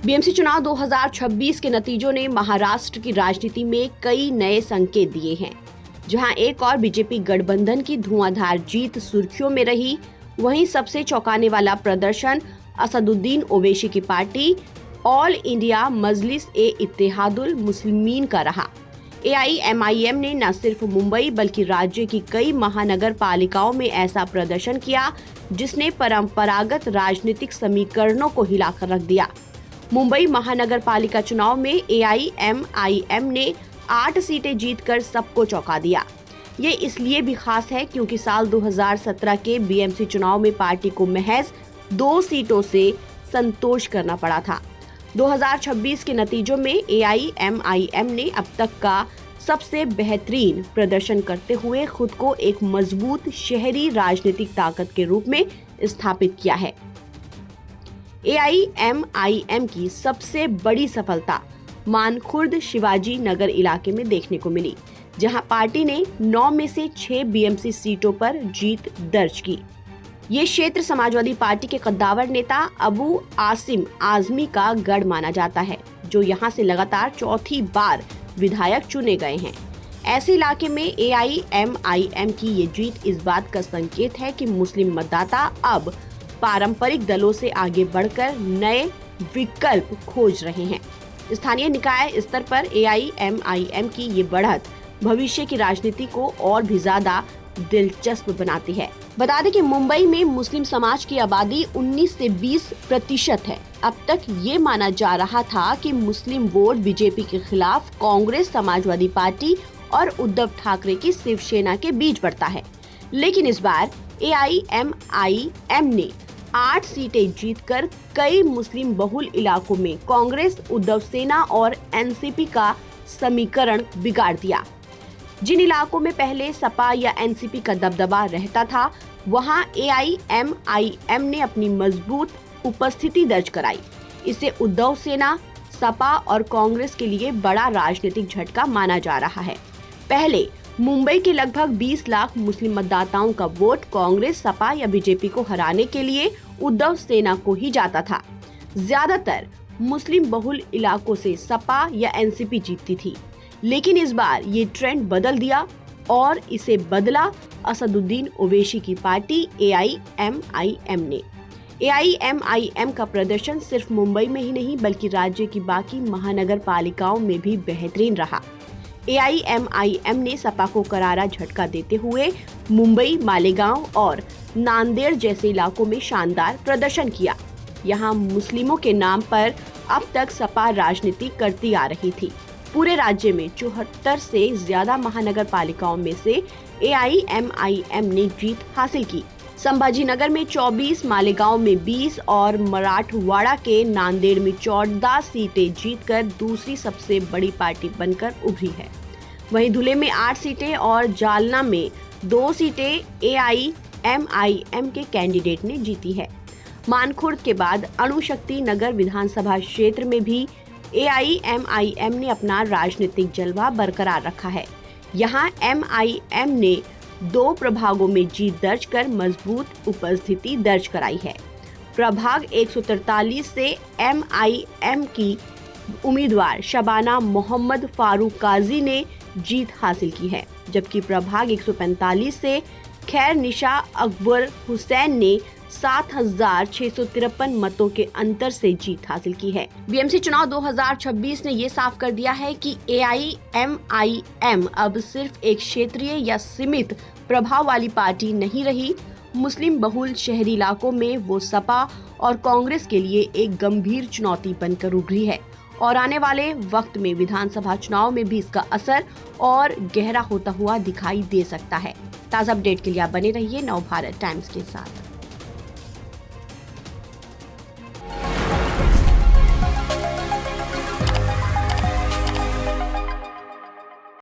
BMC चुनाव 2026 के नतीजों ने महाराष्ट्र की राजनीति में कई नए संकेत दिए हैं। जहां एक और बीजेपी गठबंधन की धुआंधार जीत सुर्खियों में रही, वहीं सबसे चौंकाने वाला प्रदर्शन असदुद्दीन ओवैसी की पार्टी ऑल इंडिया मजलिस-ए-इत्तेहादुल मुस्लिमीन का रहा। एआईएमआईएम ने न सिर्फ मुंबई बल्कि राज्य की कई महानगर पालिकाओं में ऐसा प्रदर्शन किया जिसने परंपरागत राजनीतिक समीकरणों को हिलाकर रख दिया। मुंबई महानगर पालिका चुनाव में एआईएमआईएम ने 8 सीटें जीतकर सबको चौंका दिया। ये इसलिए भी खास है क्योंकि साल 2017 के बीएमसी चुनाव में पार्टी को महज 2 सीटों से संतोष करना पड़ा था। 2026 के नतीजों में एआईएमआईएम ने अब तक का सबसे बेहतरीन प्रदर्शन करते हुए खुद को एक मजबूत शहरी राजनीतिक ताकत के रूप में स्थापित किया है। एआईएमआईएम की सबसे बड़ी सफलता मानखुर्द शिवाजी नगर इलाके में देखने को मिली, जहां पार्टी ने 9 में से 6 बीएमसी सीटों पर जीत दर्ज की। ये क्षेत्र समाजवादी पार्टी के कद्दावर नेता अबू आसिम आजमी का गढ़ माना जाता है, जो यहां से लगातार चौथी बार विधायक चुने गए हैं। ऐसे इलाके में एआईएमआईएम की ये जीत इस बात का संकेत है कि मुस्लिम मतदाता अब पारंपरिक दलों से आगे बढ़कर नए विकल्प खोज रहे हैं। स्थानीय निकाय स्तर पर एआईएमआईएम की ये बढ़त भविष्य की राजनीति को और भी ज्यादा दिलचस्प बनाती है। बता दें कि मुंबई में मुस्लिम समाज की आबादी 19 से 20% है। अब तक ये माना जा रहा था कि मुस्लिम वोट बीजेपी के खिलाफ कांग्रेस, समाजवादी पार्टी और उद्धव ठाकरे की शिवसेना के बीच बढ़ता है, लेकिन इस बार एआईएमआईएम ने 8 सीटें जीतकर कई मुस्लिम बहुल इलाकों में कांग्रेस, उद्धव सेना और एनसीपी का समीकरण बिगाड़ दिया। जिन इलाकों में पहले सपा या एनसीपी का दबदबा रहता था, वहां एआईएमआईएम ने अपनी मजबूत उपस्थिति दर्ज कराई। इसे उद्धव सेना, सपा और कांग्रेस के लिए बड़ा राजनीतिक झटका माना जा रहा है। पहले मुंबई के लगभग 20 लाख मुस्लिम मतदाताओं का वोट कांग्रेस, सपा या बीजेपी को हराने के लिए उद्धव सेना को ही जाता था। ज्यादातर मुस्लिम बहुल इलाकों से सपा या एनसीपी जीतती थी, लेकिन इस बार ये ट्रेंड बदल दिया और इसे बदला असदुद्दीन ओवैसी की पार्टी एआईएमआईएम ने। एआईएमआईएम का प्रदर्शन सिर्फ मुंबई में ही नहीं बल्कि राज्य की बाकी महानगर पालिकाओं में भी बेहतरीन रहा। एआईएमआईएम ने सपा को करारा झटका देते हुए मुंबई, मालेगांव और नांदेड़ जैसे इलाकों में शानदार प्रदर्शन किया। यहाँ मुस्लिमों के नाम पर अब तक सपा राजनीति करती आ रही थी। पूरे राज्य में 74 से ज्यादा महानगर पालिकाओं में से एआईएमआईएम ने जीत हासिल की। संभाजी नगर में 24, मालेगांव में 20 और मराठवाड़ा के नांदेड़ में 14 सीटें जीतकर दूसरी सबसे बड़ी पार्टी बनकर उभरी है। वहीं धुले में 8 सीटें और जालना में 2 सीटें एआईएमआईएम के कैंडिडेट ने जीती है। मानखुर्द के बाद अणुशक्ति नगर विधानसभा क्षेत्र में भी एआईएमआईएम ने अपना राजनीतिक जलवा बरकरार रखा है। यहाँ एमआईएम ने 2 प्रभागों में जीत दर्ज कर मजबूत उपस्थिति दर्ज कराई है। प्रभाग 143 से एमआईएम की उम्मीदवार शबाना मोहम्मद फारूक काजी ने जीत हासिल की है, जबकि प्रभाग 145 से खैर निशा अकबर हुसैन ने 7,653 मतों के अंतर से जीत हासिल की है। बीएमसी चुनाव 2026 ने ये साफ कर दिया है कि एआईएमआईएम अब सिर्फ एक क्षेत्रीय या सीमित प्रभाव वाली पार्टी नहीं रही। मुस्लिम बहुल शहरी इलाकों में वो सपा और कांग्रेस के लिए एक गंभीर चुनौती बनकर उभरी है और आने वाले वक्त में विधानसभा चुनाव में भी इसका असर और गहरा होता हुआ दिखाई दे सकता है। ताज़ा अपडेट के लिए आप बने रहिए नवभारत टाइम्स के साथ।